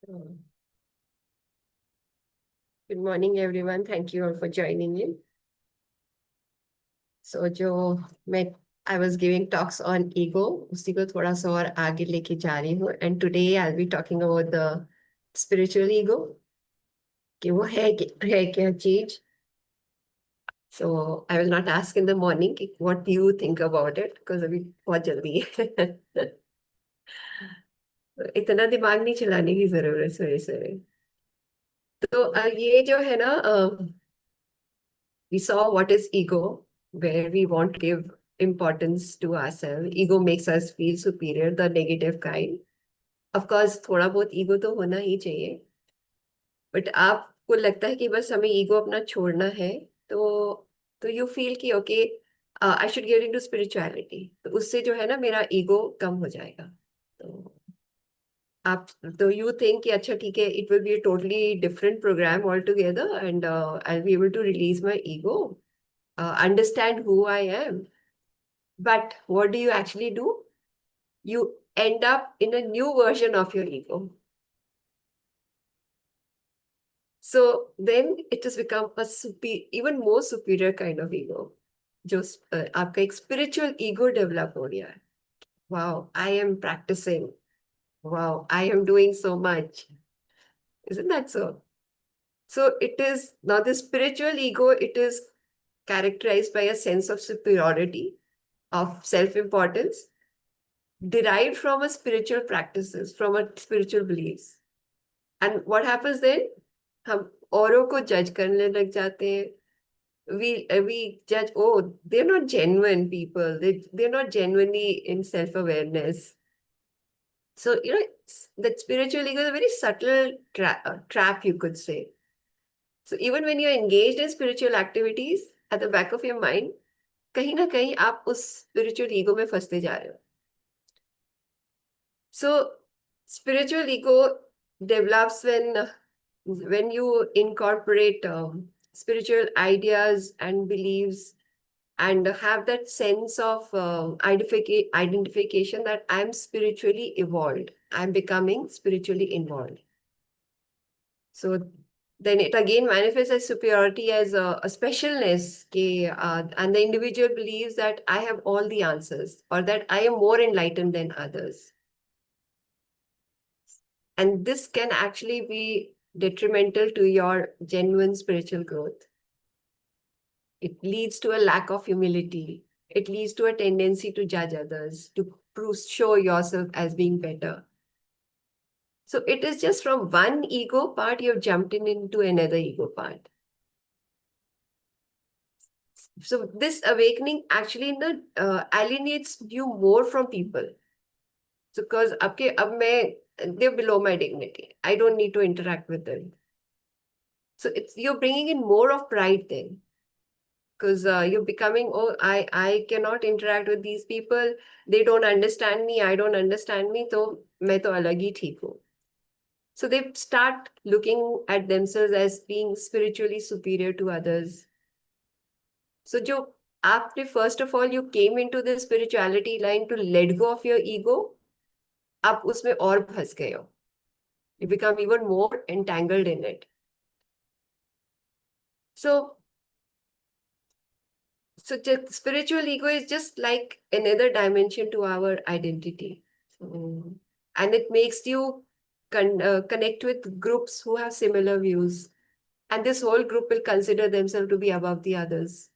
Good morning, everyone. Thank you all for joining in. So, जो मैं I was giving talks on ego, उसी को थोड़ा सा और आगे लेके जा रही हूँ. And today I'll be talking about the spiritual ego. कि वो है क्या चीज? So I will not ask in the morning कि what do you think about it, because अभी बहुत जल्दी है. इतना दिमाग नहीं चलाने की जरूरत सवेरे सवेरे. तो ये जो है ना, we saw what is ego, where we want to give importance to ourselves. Ego makes us feel superior, the negative kind. Of course, थोड़ा बहुत ego तो होना ही चाहिए. But आपको लगता है कि बस हमें ego अपना छोड़ना है, तो you feel कि okay, I should get into spirituality. तो उससे जो है ना मेरा ego कम हो जाएगा. तो आप तो you think कि अच्छा ठीक है, it will be a totally different program altogether, and I'll be able to release my ego, understand who I am. But what do you actually do? You end up in a new version of your ego. So then it has become a even more superior kind of ego. जो आपका एक spiritual ego develop हो गया है. Wow, I am practicing. Wow, I am doing so much. Isn't that so? So it is now the spiritual ego, it is characterized by a sense of superiority, of self-importance, derived from a spiritual practices, from a spiritual beliefs. And what happens then? हम औरों को जज करने लग जाते हैं. We judge, oh, they're not genuine people. They're not genuinely in self-awareness. So, that spiritual ego is a very subtle trap, you could say. So even when you're engaged in spiritual activities, at the back of your mind, कहीं ना कहीं आप उस spiritual ego में फंसते जा रहे हो. So spiritual ego develops when you incorporate spiritual ideas and beliefs and have that sense of identification that I'm spiritually evolved. I'm becoming spiritually involved. So then it again manifests as superiority, as a specialness, and the individual believes that I have all the answers or that I am more enlightened than others. And this can actually be detrimental to your genuine spiritual growth. It leads to a lack of humility. It leads to a tendency to judge others, to show yourself as being better. So it is just from one ego part, you've jumped into another ego part. So this awakening actually alienates you more from people. So because they're below my dignity. I don't need to interact with them. So you're bringing in more of pride then. Because you're becoming, oh, I cannot interact with these people. They don't understand me. I don't understand me. So मैं तो अलग ही ठीक हूँ. So they start looking at themselves as being spiritually superior to others. So जो आपने first of all, you came into the spirituality line to let go of your ego. आप उसमें और फंस गए हो. You become even more entangled in it. So the spiritual ego is just like another dimension to our identity. And it makes you connect with groups who have similar views. And this whole group will consider themselves to be above the others.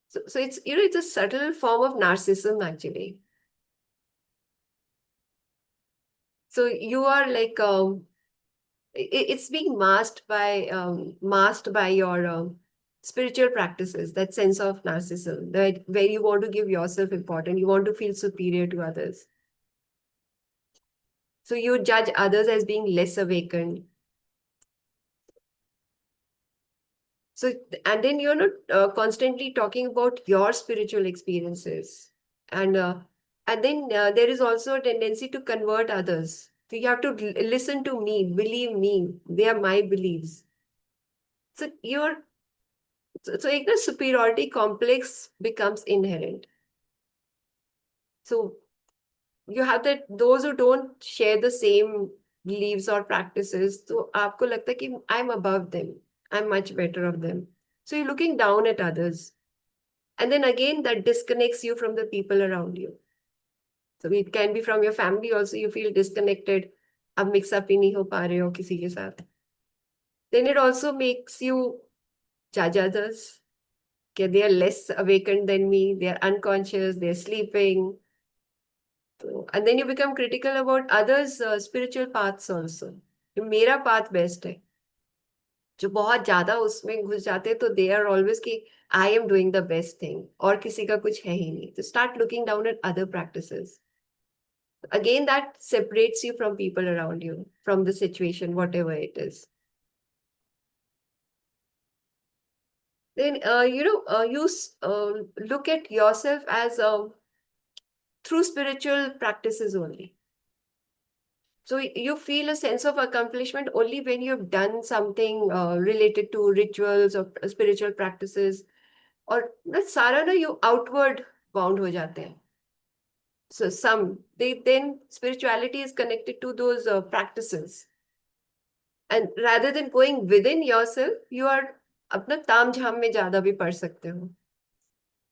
So it's a subtle form of narcissism actually. So you are like it's being masked by your spiritual practices, that sense of narcissism, that where you want to give yourself importance, you want to feel superior to others. So you judge others as being less awakened. So, and then you're not constantly talking about your spiritual experiences. And then there is also a tendency to convert others. So you have to listen to me, believe me, they are my beliefs. So so the superiority complex becomes inherent. So you have those who don't share the same beliefs or practices, तो आपको लगता है कि I'm above them, I'm much better of them. So you're looking down at others. And then again, that disconnects you from the people around you. So it can be from your family also, you feel disconnected. अब mix up ही नहीं हो पा रहे हो किसी के साथ. Then it also makes you judge others. Okay, they are less awakened than me, they are unconscious, they're sleeping. So, and then you become critical about others' spiritual paths also. मेरा path best है. जो बहुत ज्यादा उसमें घुस जाते हैं तो दे आर ऑलवेज कि I am doing the best thing और किसी का कुछ है ही नहीं. तो start looking down eight other practices. Again, that separates you from people around you, from the situation, whatever it is. Then, look at yourself as through spiritual practices only. So you feel a sense of accomplishment only when you've done something related to rituals or spiritual practices. और ना सारा ना you outward bound हो जाते हैं. So then spirituality is connected to those practices. And rather than going within yourself, you are अपना ताम झाम में ज्यादा भी पढ़ सकते हो.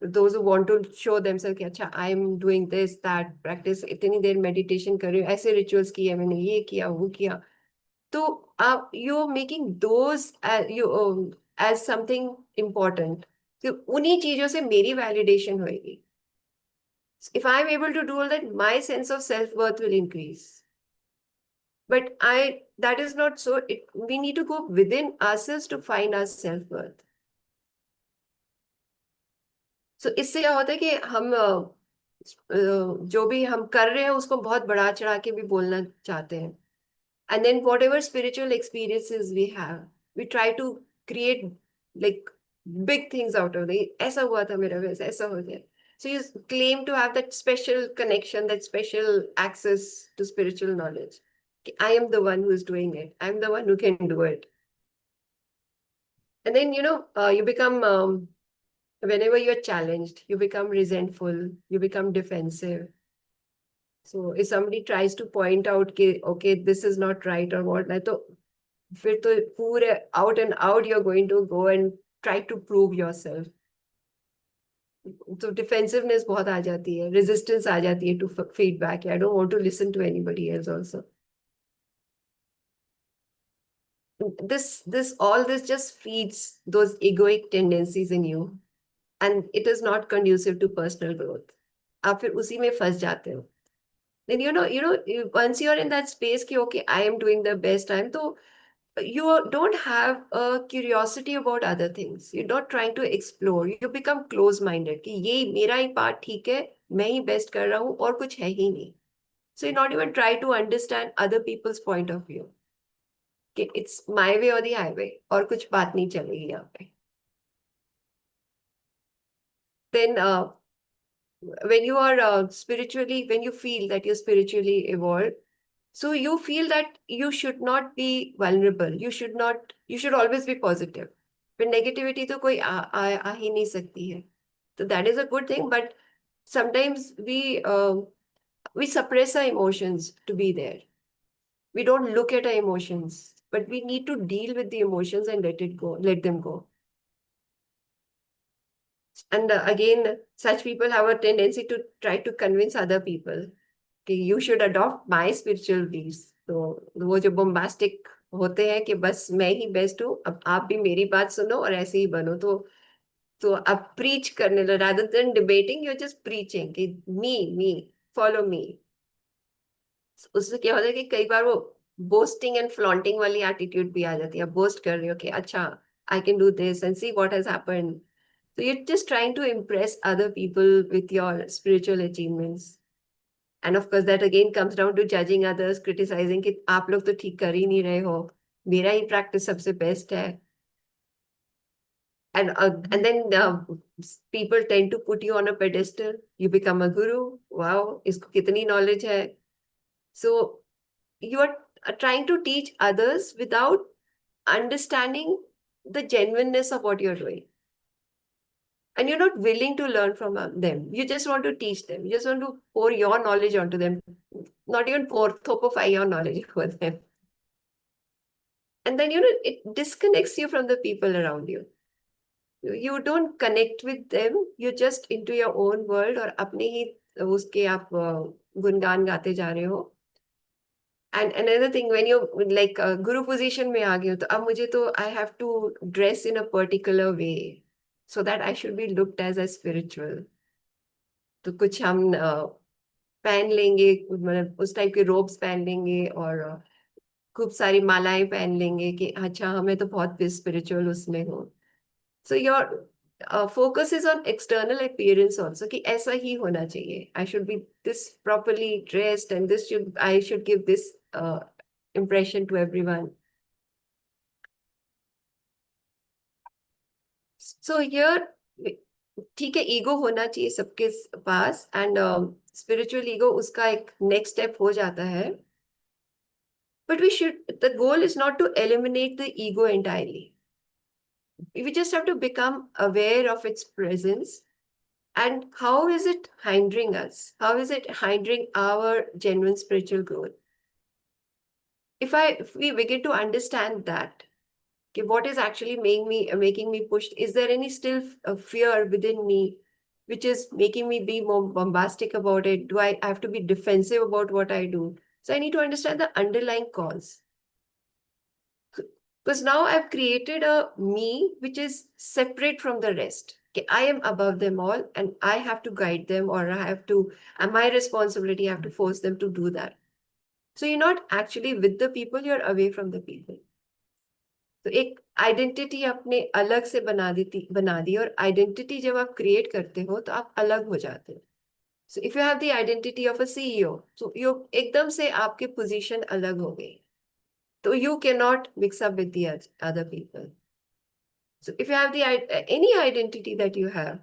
Those who want to show themselves कि अच्छा I am doing this, that practice, इतनी देर meditation कर रही हूँ, ऐसे rituals किए मैंने, ये किया वो किया. तो आप you're making those as something important. तो उन्हीं चीजों से मेरी validation होएगी. If I'm able to do all that, my sense of self-worth will increase. But that is not so. We need to go within ourselves to find our self-worth. So इससे क्या होता है कि हम जो भी हम कर रहे हैं उसको बहुत बढ़ा चढ़ा के भी बोलना चाहते हैं. And then whatever spiritual experiences we have, we try to create like big things out of it. ऐसा हुआ था मेरा वैसे, ऐसा हो गया. So you claim to have that special connection, that special access to spiritual knowledge. I am the one who is doing it. I'm the one who can do it. And then, you become, whenever you're challenged, you become resentful, you become defensive. So if somebody tries to point out, okay, this is not right or what, तो फिर तो पूरे out and out you're going to go and try to prove yourself. तो defensiveness बहुत आ जाती है, resistance आ जाती है to feedback. I don't want to listen to anybody else also. This just feeds those egoic tendencies in you, and it is not conducive to personal growth. आप फिर उसी में फंस जाते हो. Then once you're in that space कि okay, I am doing the best time, तो you don't have a curiosity about other things. You're not trying to explore. You become close-minded कि ये मेरा ही पार्ट ठीक है, मैं ही बेस्ट कर रहा हूँ और कुछ है ही नहीं. So you not even try to understand other people's point of view. कि it's my way or the highway और कुछ बात नहीं चलेगी यहाँ पे. Then when you are when you feel that you're spiritually evolved, so you feel that you should not be vulnerable. You should always be positive. But negativity तो कोई आ ही नहीं सकती है. So that is a good thing, but sometimes we suppress our emotions to be there. We don't look at our emotions, but we need to deal with the emotions and let them go. And again, such people have a tendency to try to convince other people कि you should adopt my spiritual beliefs. तो वो जो bombastic होते हैं कि बस मैं ही best हूँ, अब आप भी मेरी बात सुनो और ऐसे ही बनो. तो अब preach करने लो, rather than debating, you're just preaching कि me, follow me. उससे क्या होता है कि कई बार वो boasting and flaunting वाली attitude भी आ जाती है. बोस्ट कर रही हो कि अच्छा I can do this and see what has happened. So you're just trying to impress other people with your spiritual achievements. And of course, that again comes down to judging others, criticizing कि आप लोग तो ठीक कर ही नहीं रहे हो, मेरा ही practice सबसे best है. And then people tend to put you on a pedestal. You become a guru. Wow, इसको कितनी knowledge है. So you are trying to teach others without understanding the genuineness of what you're doing. And you're not willing to learn from them. You just want to teach them. You just want to pour your knowledge onto them. Not even pour, thopify your knowledge for them. And then, it disconnects you from the people around you. You don't connect with them. You're just into your own world और अपने ही उसके आप गुणगान गाते जा रहे हो. And another thing, when you like guru position में आ गए हो तो अब मुझे तो I have to dress in a particular way so that I should be looked as spiritual. तो कुछ हम पहन लेंगे, मतलब उस टाइप के रोब्स पहन लेंगे और खूब सारी मालाएं पहन लेंगे कि अच्छा हमें तो बहुत स्पिरिचुअल उसमें हो. So your focus is on external appearance also कि ऐसा ही होना चाहिए. I should be this properly dressed and this should I should give this impression to everyone. So here, ठीक है, ईगो होना चाहिए सबके पास एंड स्पिरिचुअल ईगो उसका एक नेक्स्ट स्टेप हो जाता है. But the goal is not to eliminate the ego entirely. We just have to become aware of its presence and how is it hindering us? How is it hindering our genuine spiritual growth? If we begin to understand that, okay, what is actually making me push? Is there any still fear within me which is making me be more bombastic about it? Do I have to be defensive about what I do? So I need to understand the underlying cause. Because now I've created a me which is separate from the rest. Okay, I am above them all and I have to guide them or I have to, and my responsibility, I have to force them to do that. So you're not actually with the people, you're away from the people. तो एक identity आपने अलग से बना दी और identity जब आप create करते हो तो आप अलग हो जाते हो. So if you have the identity of a CEO, so you एकदम से आपकी पोजीशन अलग हो गई. So you cannot mix up with the other people. So if you have any identity that you have,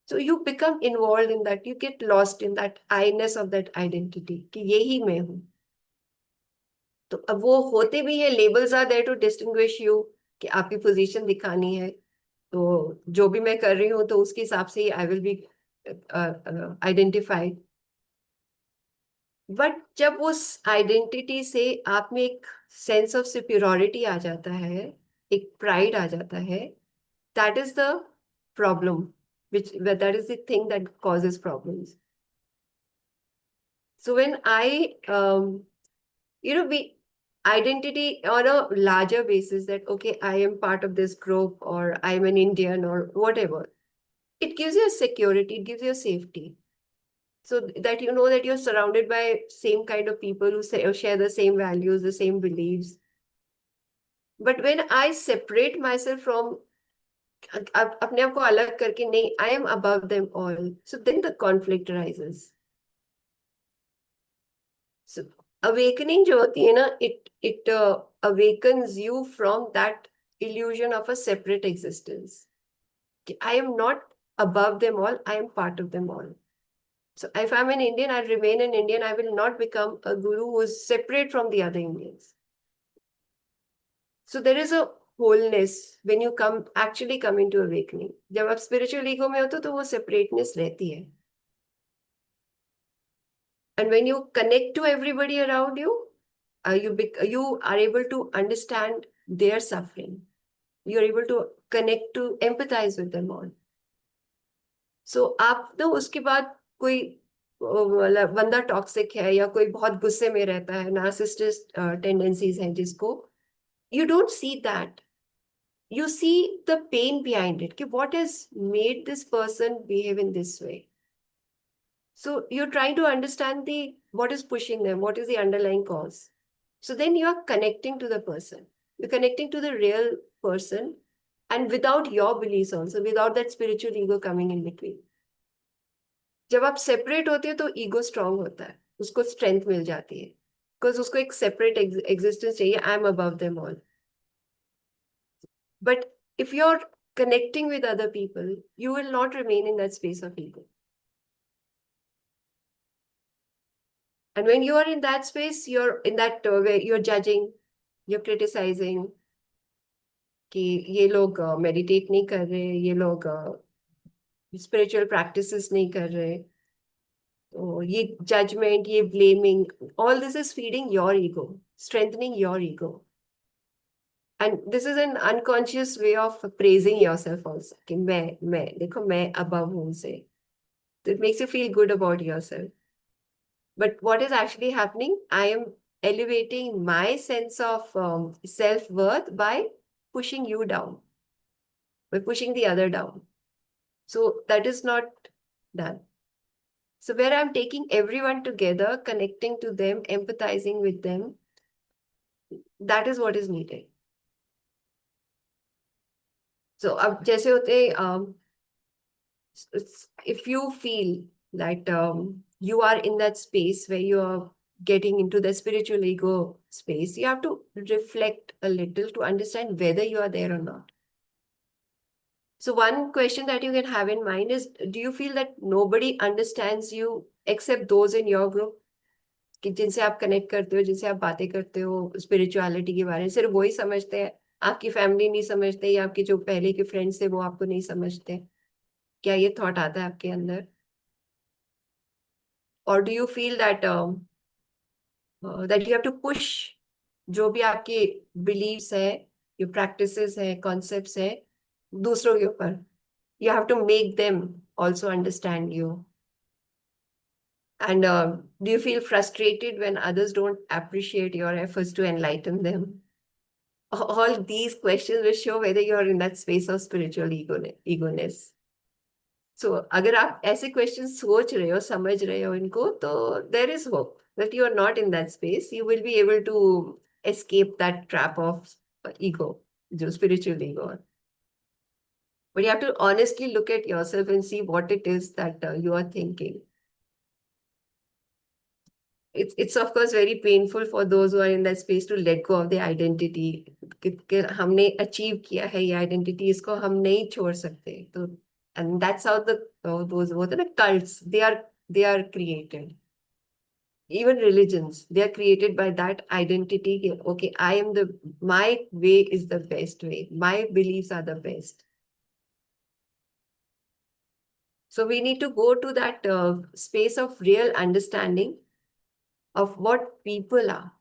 so you become involved in that. You get lost in that I-ness of that identity कि ये ही मैं हूँ. तो अब वो होते भी है, labels are there to distinguish you कि आपकी position दिखानी है. तो जो भी मैं कर रही हूँ तो उसके हिसाब से ही I will be identified. But जब उस आइडेंटिटी से आप में एक सेंस ऑफ सुपीरियरिटी आ जाता है, एक प्राइड आ जाता है, that is the problem, that is the thing that causes problems. So when I we identity on a larger basis that okay, I am part of this group or I am an Indian or whatever, it gives you a security, it gives you a safety. So that you know that you're surrounded by same kind of people who say or share the same values, the same beliefs. But when I separate myself from अपने आप को अलग करके नहीं, I am above them all, so then the conflict arises. So awakening जो होती है ना, it awakens you from that illusion of a separate existence. I am not above them all, I am part of them all. So if I'm an Indian, I'll remain an Indian. I will not become a guru who is separate from the other Indians. So there is a wholeness when you actually come into awakening. जब आप spiritual ego में होते हो तो वो separateness रहती है. And when you connect to everybody around you, you are able to understand their suffering. You are able to connect to empathize with them all. So आप तो उसके बाद कोई मतलब बंदा टॉक्सिक है या कोई बहुत गुस्से में रहता है, नार्सिसिस्टिक टेंडेंसीज हैं जिसको, you don't see that. You see the pain behind it. What has made this person behave in this way? So you're trying to understand what is pushing them, what is the underlying cause. So then you are connecting to the person. You're connecting to the real person and without your beliefs also, without that spiritual ego coming in between. जब आप separate होते हो तो ego strong होता है, उसको strength मिल जाती है, बिकॉज उसको एक सेपरेट एग्जिस्टेंस चाहिए. I am above them all. But if you're connecting with other people, you will not remain in that space of ego. And when you are in that space, you're in that way, you're judging, you're criticizing कि ये लोग meditate नहीं कर रहे, ये लोग spiritual practices नहीं कर रहे. तो ये जजमेंट, ये blaming, all this is feeding your ego, strengthening your ego. And this is an unconscious way of praising yourself also. कि मैं देखो मैं above हूँ से. So it makes you feel good about yourself. But what is actually happening? I am elevating my sense of self-worth by pushing you down, by pushing the other down. So that is not done. So where I'm taking everyone together, connecting to them, empathizing with them, that is what is needed. So अब जैसे होते if you feel that you are in that space where you are getting into the spiritual ego space, you have to reflect a little to understand whether you are there or not. So one question that you can have in mind is, do you feel that nobody understands you except those in your group? कि जिनसे आप connect करते हो, जिनसे आप बातें करते हो स्पिरिचुअलिटी के बारे में, सिर्फ वही समझते हैं? आपकी फैमिली नहीं समझते, या आपके जो पहले के फ्रेंड्स थे वो आपको नहीं समझते? क्या ये थॉट आता है आपके अंदर? और do you feel that you have to push जो भी आपके बिलीव्स है, जो प्रैक्टिसेस है, कॉन्सेप्ट्स है, दूसरों के ऊपर? You have to make them also understand you. And do you feel frustrated when others don't appreciate your efforts to enlighten them? All these questions will show whether you're in that space of spiritual egoness. So अगर आप ऐसे question सोच रहे हो, समझ रहे हो इनको, तो there is hope that you are not in that space. You will be able to escape that trap of ego, जो spiritual ego. But you have to honestly look at yourself and see what it is that you are thinking. It's of course very painful for those who are in that space to let go of their identity. कि हमने achieve किया है ये identity, इसको हम नहीं छोड़ सकते. तो and that's how those what are the cults, they are created. Even religions, they are created by that identity. Okay, my way is the best way, my beliefs are the best. So we need to go to that space of real understanding of what people are,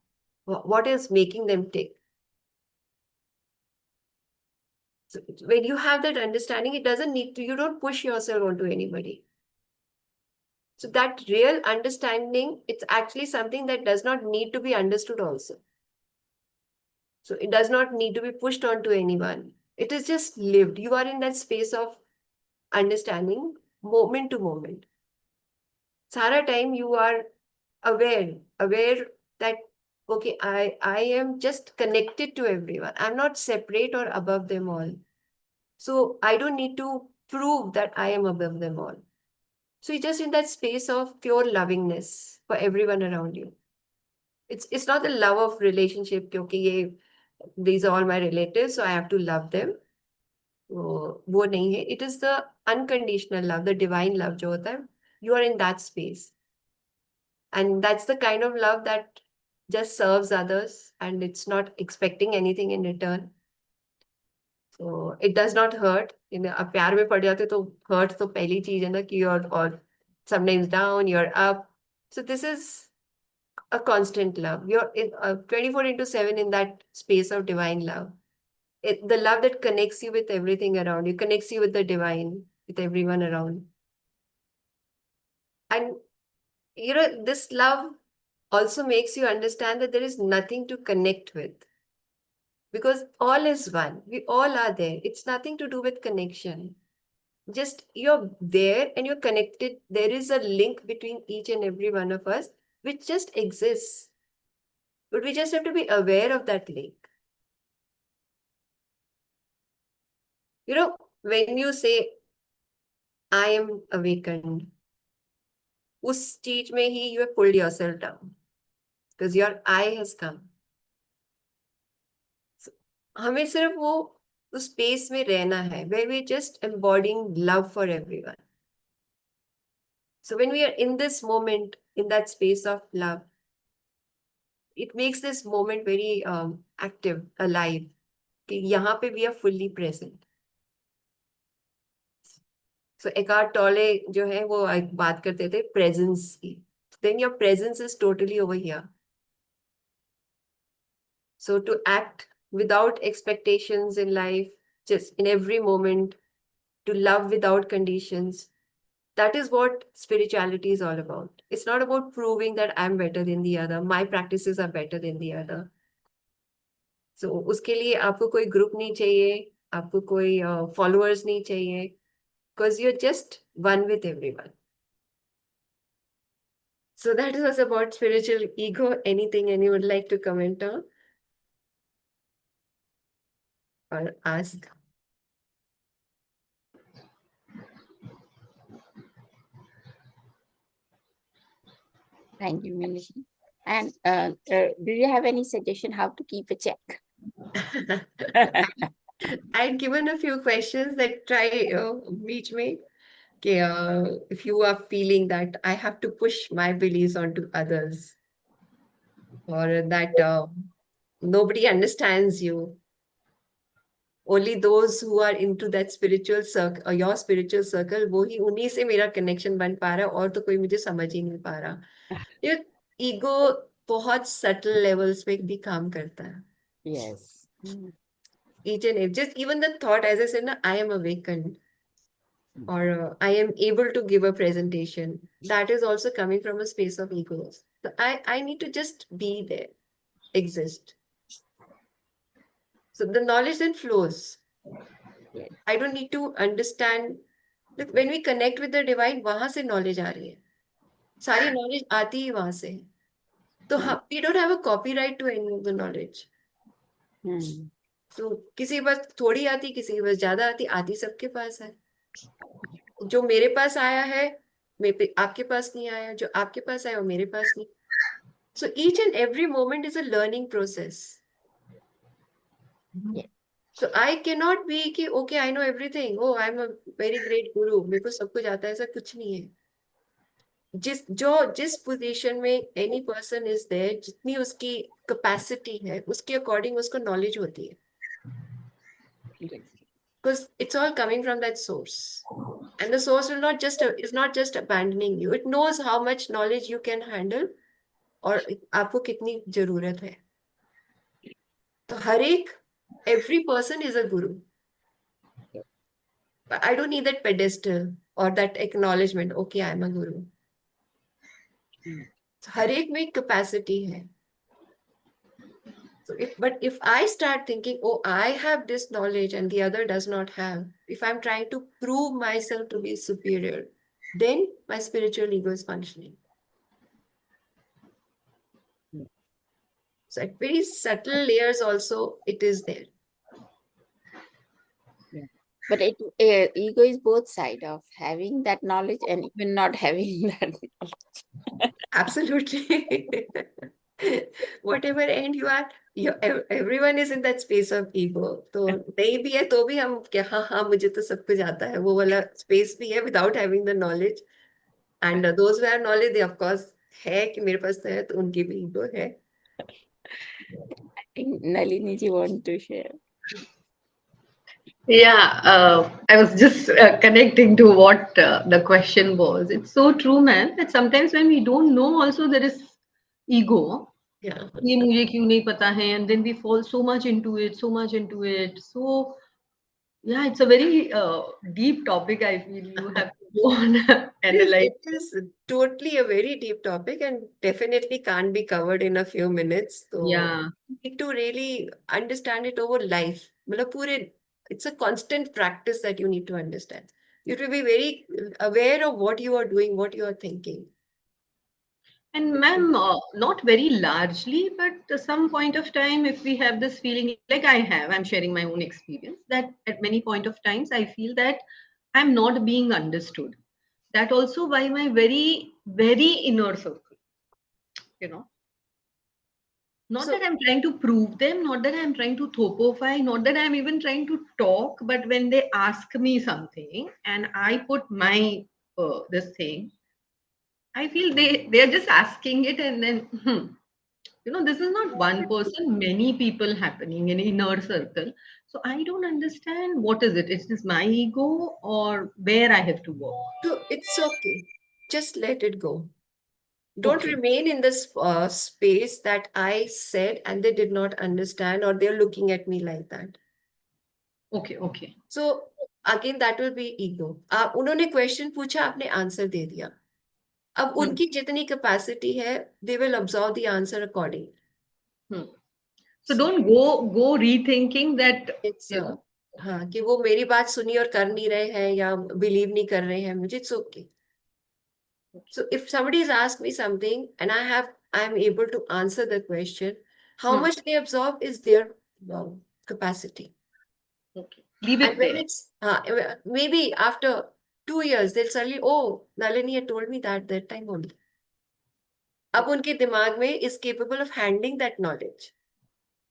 what is making them tick. So when you have that understanding, it doesn't need to, you don't push yourself onto anybody. So that real understanding, it's actually something that does not need to be understood also. So it does not need to be pushed onto anyone. It is just lived. You are in that space of understanding moment to moment. Sara time you are aware that, okay, I am just connected to everyone. I'm not separate or above them all. So I don't need to prove that I am above them all. So you're just in that space of pure lovingness for everyone around you. It's not the love of relationship, okay, these are all my relatives, so I have to love them. वो नहीं है. It is the unconditional love, the divine love जो होता है. You are in that space. And that's the kind of love that just serves others and it's not expecting anything in return. So it does not hurt. अब प्यार में पड़ जाते तो hurt तो पहली चीज है ना, कि you're or sometimes down, you're up. So this is a constant love. You're in 24 into 7 in that space of divine love. The love that connects you with everything around you, connects you with the divine, with everyone around. And this love also makes you understand that there is nothing to connect with. Because all is one. We all are there. It's nothing to do with connection. Just you're there and you're connected. There is a link between each and every one of us, which just exists. But we just have to be aware of that link. When you say, I am awakened, उस चीज में ही you have pulled yourself down because your I has come. So, हमें सिर्फ वो उस space में रहना है where we just embodying love for everyone. So when we are in this moment, in that space of love, it makes this moment very active, alive. कि यहाँ पे we are fully present. So Eckhart Tolle जो है वो एक बात करते थे presence की. Then your presence is totally over here. So to act without expectations in life, just in every moment, to love without conditions. That is what spirituality is all about. It's not about proving that I'm better than the other, my practices are better than the other. So उसके लिए आपको कोई group नहीं चाहिए, आपको कोई followers नहीं चाहिए, because you're just one with everyone. So that was about spiritual ego. Anything any would like to comment on or ask? Thank you, Meenu. And do you have any suggestion how to keep a check? I'd given a few questions that try reach me. Okay, if you are feeling that I have to push my beliefs onto others, or that nobody understands you, only those who are into that spiritual circle or your spiritual circle, वो ही उन्हीं से मेरा connection बन पा रहा है, और तो कोई मुझे समझ ही नहीं पा रहा. ये ईगो बहुत subtle levels पे भी काम करता है. Yes. Each and every, just even the thought, as I said, na, I am awakened, or I am able to give a presentation, that is also coming from a space of ego. So I need to just be there, exist. So the knowledge then flows. Yes. I don't need to understand. Look, when we connect with the divine, वहां से knowledge आ रही है. सारी knowledge आती ही वहां से. तो we don't have a copyright to any of the knowledge. So किसी के पास थोड़ी आती, किसी के पास ज्यादा आती, आती सबके पास है. जो मेरे पास आया है, आपके पास नहीं आया, जो आपके पास आया वो मेरे पास नहीं. So each and every moment is a learning process. Yes. So I cannot be कि okay, I know everything. Oh, I'm a very great guru. मेरे को सब कुछ आता है, ऐसा कुछ नहीं है. जिस पोजीशन में एनी पर्सन इज देयर, जितनी उसकी कैपेसिटी है, उसके अकॉर्डिंग उसको नॉलेज होती है. Because it's all coming from that source. And the source will not just is not just abandoning you. It knows how much knowledge you can handle और आपको कितनी जरूरत है. तो हर एक every person is a guru. But I don't need that pedestal or that acknowledgement. Okay, I'm a guru. So हर एक में capacity है. So if I start thinking, oh, I have this knowledge and the other does not have, if I'm trying to prove myself to be superior, then my spiritual ego is functioning. So at very subtle layers also it is there. Yeah. But ego is both side of having that knowledge and even not having that knowledge. Absolutely. Whatever end everyone is in that space of ego. तो नहीं भी है तो भी हम क्या, हाँ हाँ मुझे तो सब कुछ आता है, वो वाला space भी है without having the knowledge. And those who have knowledge, they of course है कि मेरे पास तो है, तो उनकी भी ego है. I think Nalini ji want to share. Yeah, I was just connecting to what the question was. It's so true, man, that sometimes when we don't know, also there is ego. Yeah. ये मुझे क्यों नहीं पता है, and then we fall so much into it, so much into it. So yeah, it's a very deep topic. I feel you have to go on analyze. It is totally a very deep topic and definitely can't be covered in a few minutes. So Yeah. you need to really understand it over life. मतलब पूरे, it's a constant practice that you need to understand. You have to be very aware of what you are doing, what you are thinking. And ma'am, not very largely, but some point of time, if we have this feeling, like I have, I'm sharing my own experience, that at many point of times, I feel that I'm not being understood. That also by my very, very inner circle, you know. Not So that I'm trying to prove them, not that I'm trying to thopify, not that I'm even trying to talk, but when they ask me something and I put my this thing, I feel they're just asking it and then this is not one person, many people happening in inner circle. So I don't understand what is it. Is this my ego or where I have to work? it's okay. Just let it go. Don't Okay. remain in this space that I said and they did not understand or they're looking at me like that. Okay. Okay. So again, that will be ego. आप उन्होंने question पूछा, आपने answer दे दिया. अब Hmm. उनकी जितनी capacity है, they will absorb the answer accordingly. Hmm. So So don't go rethinking that, it's you know. हाँ, कि वो मेरी बात सुनी और कर नहीं रहे हैं या बिलीव नहीं कर रहे हैं मुझे, it's okay. Okay. So if somebody has asked me something and I'm able to answer the question, how Hmm. much they absorb is their capacity. Okay. Leave And it when there. it's maybe after 2 years, they'll suddenly, oh, Nalini had told me that time only. अब Okay. उनके दिमाग में is capable of handling that knowledge.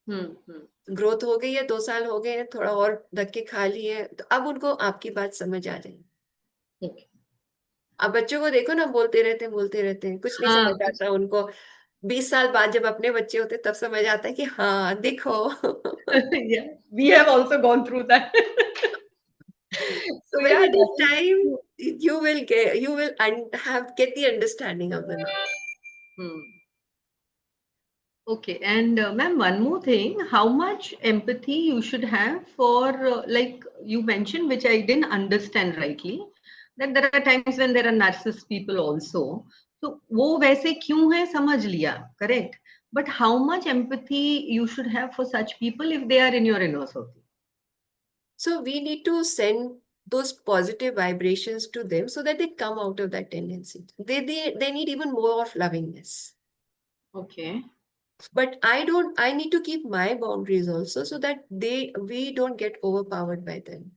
Hmm. Hmm. Growth हो गई है, 2 साल हो गए हैं, थोड़ा और धक्के खा लिए, तो अब उनको आपकी बात समझ आ रही है. Okay. अब बच्चों को देखो ना, बोलते रहते हैं, कुछ नहीं हाँ समझ कुछ आता उनको. 20 साल बाद जब अपने बच्चे होते तब समझ आता है कि हाँ देखो. yeah, we have also gone through that. So So when yeah, it is that is time, true. have get the understanding of the knowledge. Hmm. Okay, and ma'am, one more thing, how much empathy you should have for, like you mentioned, which I didn't understand rightly, that there are times when there are narcissist people also. So, वो वैसे क्यों है समझ लिया, correct? But how much empathy you should have for such people if they are in your inner circle? So we need to send those positive vibrations to them so that they come out of that tendency. They need even more of lovingness. Okay. But I need to keep my boundaries also so that we don't get overpowered by them.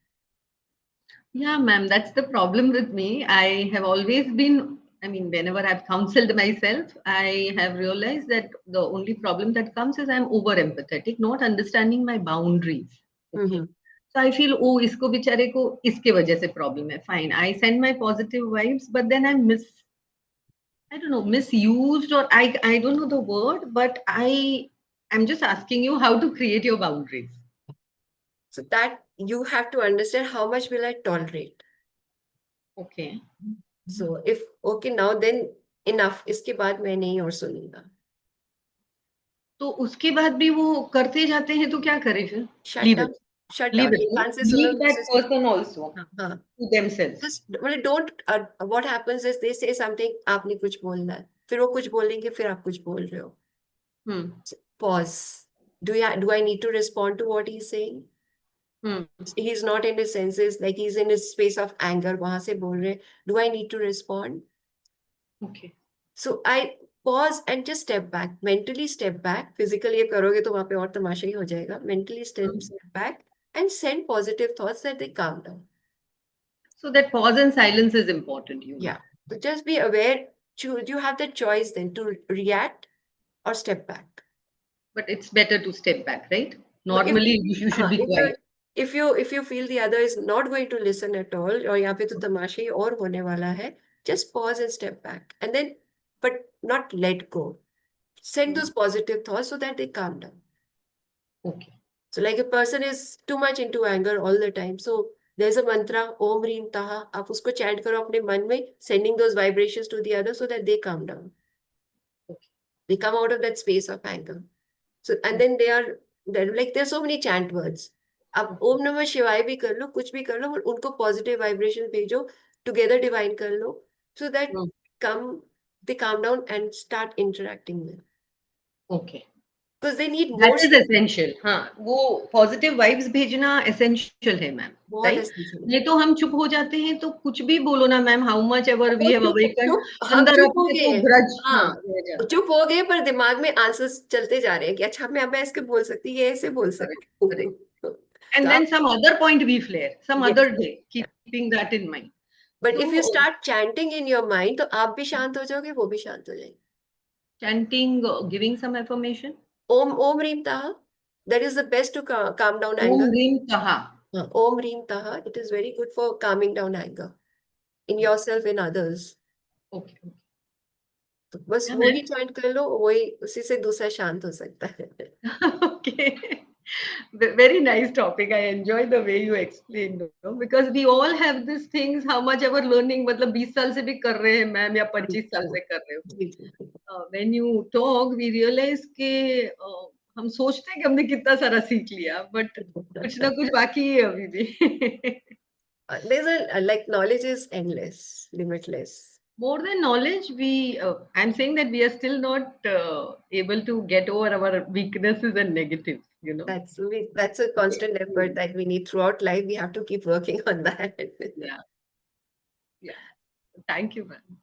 Yeah, ma'am, that's the problem with me. I have always been, I mean, whenever I've counseled myself, I have realized that the only problem that comes is I'm over empathetic, not understanding my boundaries. Okay. Mm-hmm. So I feel, oh, isko bichare ko iske wajah se problem hai. Fine. I send my positive vibes, but then I don't know, misused, or I don't know the word, but I'm just asking you how to create your boundaries. So that you have to understand how much will I tolerate. Okay. So if okay now then enough, इसके बाद मैं नहीं और सुनूंगा. तो उसके बाद भी वो करते जाते हैं तो क्या करें फिर? Shut leave down, it. shut leave down. It. एक कान से सुनो, लीव दैट दूसरे से. पर्सन आल्सो हाँ हाँ. To themselves. Just well, don't. What happens is they say something, आपने कुछ बोलना है, फिर वो कुछ बोलेंगे, फिर आप कुछ बोल रहे हो. हम्म. Pause. Do I need to respond to what he's saying? Hmm. He's not in his senses, like he's in his space of anger. वहां से बोल रहे. Do I need to respond? Okay. So I pause and just step back. Mentally step back. Physically ये करोगे तो वहां पे और तमाशा ही हो जाएगा. Mentally step back and send positive thoughts that they calm down. So that pause and silence is important, you know. Yeah. So just be aware. You have the choice then to react or step back. But it's better to step back, right? No, normally you should be quiet. if you feel the other is not going to listen at all, और यहाँ पे तो तमाशा ही और होने वाला है, just pause and step back, and then, but not let go. Send those positive thoughts so that they calm down. Okay. So like a person is too much into anger all the time. So there's a mantra, Om Reem Taha. आप उसको chant करो अपने मन में, sending those vibrations to the other so that they calm down. Okay. They come out of that space of anger. So and then they're like there's so many chant words. आप ओम नमः शिवाय भी कर लो, कुछ भी कर लो, उनको पॉजिटिव वाइब्रेशन भेजो, टुगेदर डिवाइन कर लो, so that come they calm down and start interacting with, okay. because they need that more is essential. हाँ, वो पॉजिटिव वाइब्स भेजना एसेंशियल है मैम, बहुत राइट? essential. नहीं तो हम चुप हो जाते हैं तो कुछ भी बोलो ना ma'am, how much ever we वो हैव अवेकन, हम अंदर चुप हो अपने गए तो हैं. ग्रज, हाँ, हाँ, रह जाता है. चुप हो गए पर दिमाग में आंसर्स चलते जा रहे हैं कि अच्छा मैं ऐसे बोल सकती, ये ऐसे बोल करेक्ट, सकती हूँ. करेक्ट. तो And then आप some other point we flare, some yes, other day, keeping that in mind. But if you So, start chanting in your mind तो आप भी शांत हो जाओगे, वो भी शांत हो जाएंगे. chanting, giving some affirmation. Om Om Reem Taha. That is the best to calm down Om anger. Reem Taha. Om Reem Taha. It is very good for calming down anger in yourself and others. Okay. Okay. तो बस Yeah, वही man. Chant कर लो, वही उसी से दूसरा शांत हो सकता है. Okay. Very nice topic. I enjoy the way you explained, because we all have these things. How much ever learning, मतलब 20 साल से भी कर रहे हैं मैम या 25 साल से कर रहे हो. जी, जी, जी, When you talk, we realize कि हम सोचते हैं कि हमने कितना सारा सीख लिया, but कुछ ना कुछ बाकी है अभी भी. There's like knowledge is endless, limitless. More than knowledge, I'm saying that we are still not able to get over our weaknesses and negatives. That's a constant effort that we need throughout life. We have to keep working on that. Yeah, yeah. Thank you, ma'am.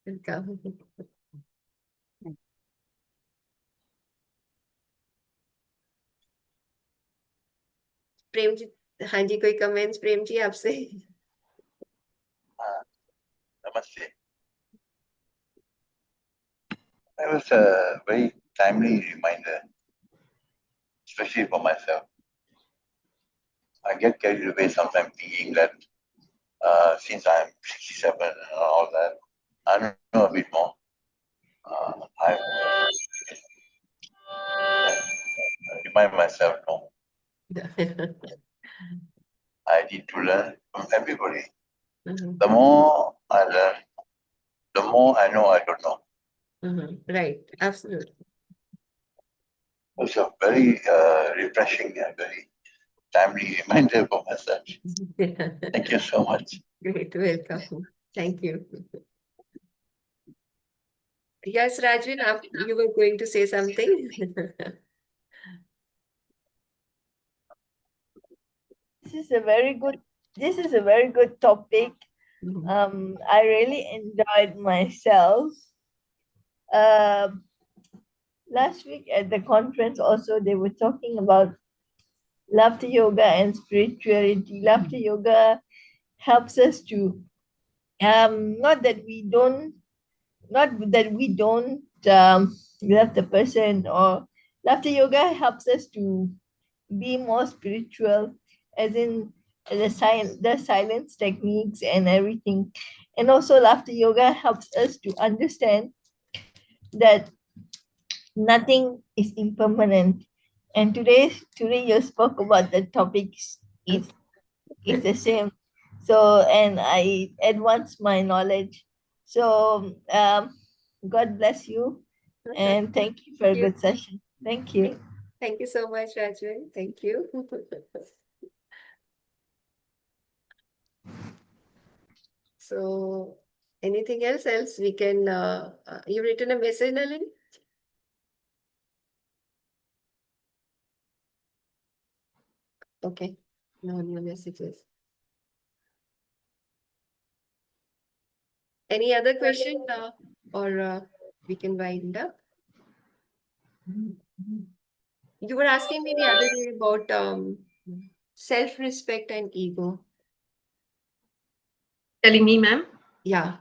Welcome. Prem ji, हाँ जी, कोई comments Prem ji आपसे? Namaste. That was a very timely reminder, especially for myself. I get carried away sometimes thinking that since I'm 67 and all that, I know a bit more. I remind myself, no, I need to learn from everybody. Mhm, The more I learn, the more I know I don't know. right, absolutely. It's a very refreshing and very timely reminder for myself. Thank you so much. Great, welcome. Thank you. Yes, Rajvin, you were going to say something? This is a very good topic. Mhm. I really enjoyed myself. Last week at the conference also they were talking about laughter yoga and spirituality. Laughter yoga helps us to not that we don't love the person, or laughter yoga helps us to be more spiritual, as in the silence techniques and everything. And also laughter yoga helps us to understand that nothing is impermanent. And today you spoke about the topics. It's the same. So, and I advanced my knowledge. So God bless you, and thank you for a Thank you. good session. Thank you. Thank you so much, Rajvin. Thank you. So, anything else we can, you've written a message, Nalini? Okay, no new messages. Any other question, or we can wind up? You were asking me the other day about self-respect and ego. Telling me, ma'am? Yeah,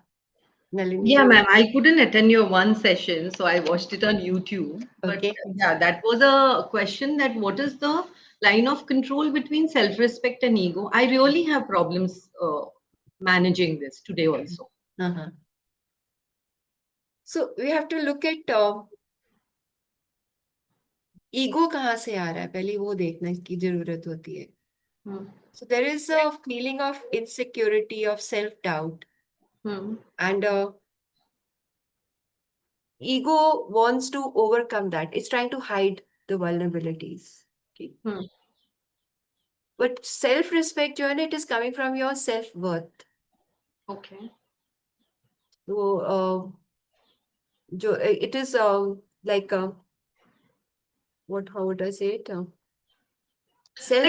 Nalini Yeah, ji. ma'am. I couldn't attend your one session, so I watched it on YouTube. But Okay. yeah, that was a question, that what is the line of control between self-respect and ego? I really have problems managing this today also. Uh-huh. So we have to look at ego कहाँ से आ रहा है, पहले वो देखने की जरूरत होती है. Hmm. So there is a feeling of insecurity, of self-doubt, Hmm. and ego wants to overcome that. It's trying to hide the vulnerabilities. Okay. Hmm. But self-respect, Joanne, it is coming from your self-worth. Okay. So, it is like how would I say it? Like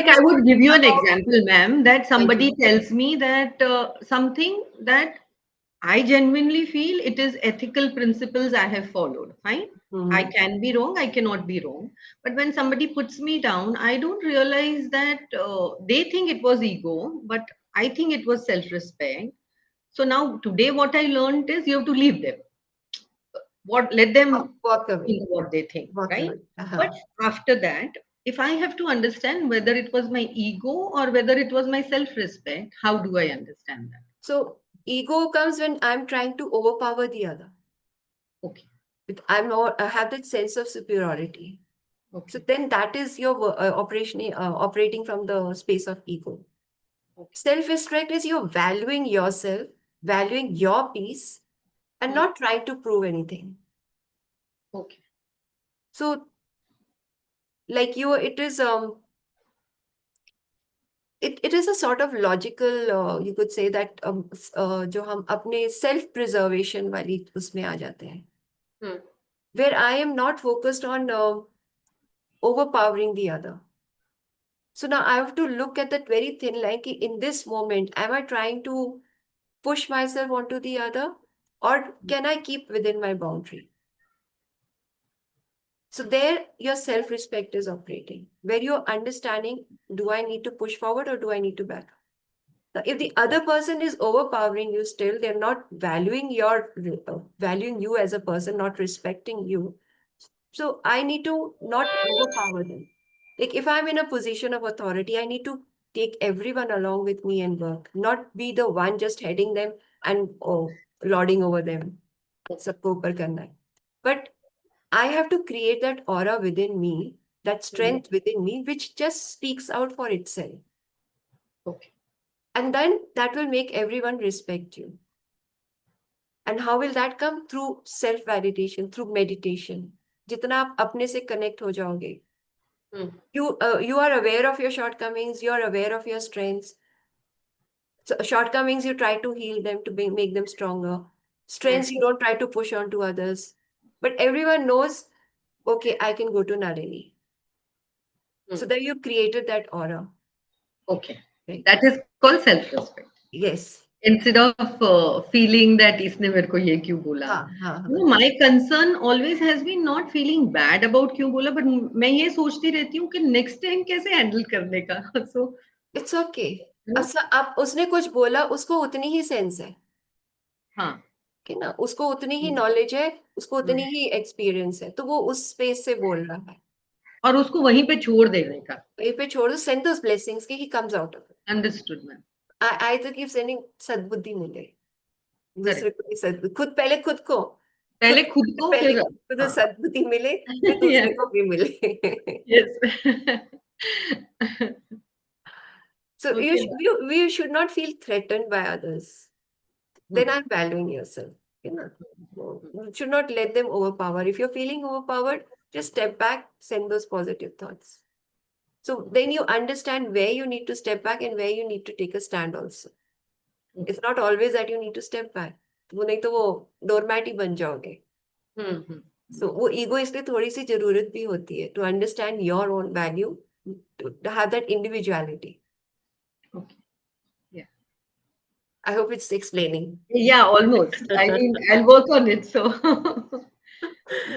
I would Self-respect. give you an example, ma'am, that Thank somebody you. tells me that something that I genuinely feel it is ethical principles I have followed. Fine. I Mhm. can be wrong, I cannot be wrong. But when somebody puts me down, I don't realize that they think it was ego, but I think it was self respect. So now, today, what I learned is you have to leave them. Let them Walk away. think what they think, Walk right? away. But after that, if I have to understand whether it was my ego or whether it was my self respect, how do I understand that? So ego comes when I'm trying to overpower the other. Okay. I have that sense of superiority. So Okay. then that is your operating from the space of ego. Okay. Self-respect is you valuing yourself, valuing your peace, and not trying to prove anything. Okay. So like it is it is a sort of logical you could say that जो हम अपने self preservation वाली उसमें आ जाते हैं, Hmm. where I am not focused on overpowering the other. So now I have to look at that very thin line कि in this moment am I trying to push myself onto the other, or can I keep within my boundary? So there your self-respect is operating, where you're understanding, do I need to push forward or do I need to back? Now, if the other person is overpowering you still, they're not valuing you as a person, not respecting you. So I need to not overpower them. Like if I'm in a position of authority, I need to take everyone along with me and work, not be the one just heading them and lording over them. सबको ऊपर करना है. But I have to create that aura within me, that strength within me, which just speaks out for itself. Okay. And then that will make everyone respect you. And how will that come? Through self-validation, through meditation. जितना आप अपने से connect हो जाओगे. You are aware of your shortcomings, you are aware of your strengths. So shortcomings, you try to heal them to make them stronger. Strengths, you don't try to push on to others. But everyone knows, okay, I can go to Nalini. So then you created that aura. Okay. Right? That is called self-respect. Yes. Instead of feeling that इसने मेरे को ये क्यों बोला. हाँ. No, my concern always has been not feeling bad about क्यों बोला, but मैं ये सोचती रहती हूँ कि next time कैसे handle करने का. So It's okay. no? अब उसने कुछ बोला, उसको उतनी ही सेंस है हाँ. कि ना, उसको उतनी ही नॉलेज है, उसको उतनी हम्म. ही एक्सपीरियंस है, तो वो उस स्पेस से बोल रहा है. और उसको वहीं पे छोड़ देने का. ये पे छोड़ दो, send those blessings कि he comes out of it. Understood, man. I तो keep sending सद्बुद्धि मिले, दूसरे Correct. को भी सद्बुद्धि, पहले खुद को, पहले खुद को पहले फिर खुद हाँ. सद्बुद्धि मिले, फिर दूसरे Yes. को भी मिले. Yes. So Okay. you should not feel threatened by others. Then I'm valuing yourself. You know, you should not let them overpower. If you're feeling overpowered, just step back, send those positive thoughts. So then you understand where you need to step back and where you need to take a stand also. It's not always that you need to step back. वो नहीं तो वो doormat ही बन जाओगे. So वो ego इसलिए थोड़ी सी जरूरत भी होती है to understand your own value, to have that individuality. Okay. Yeah. I hope it's explaining. Yeah, almost. I mean, I'll work on it. So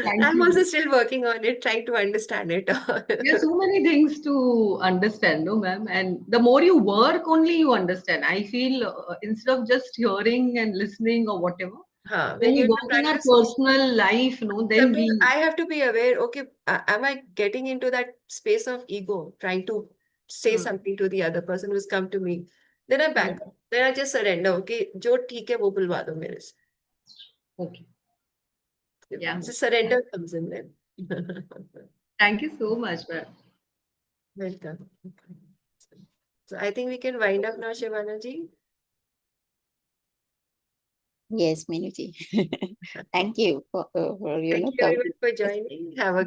thank I'm also you. still working on it, trying to understand it. There are so many things to understand, no, ma'am. And the more you work, only you understand. I feel instead of just hearing and listening or whatever, हाँ, when when we you work in our practice, personal life, no, then sometimes we. I have to be aware, okay, am I getting into that space of ego, trying to say Hmm. something to the other person who's come to me? Then I back up. Then I just surrender, okay, जो ठीक है वो बुलवा दो मेरे से. Okay. Yeah. So surrender comes in then. Thank you so much, ma'am. Welcome. So I think we can wind up now, Shivana ji. Yes, Meenuji. Thank you for Thank you everyone for joining. Have a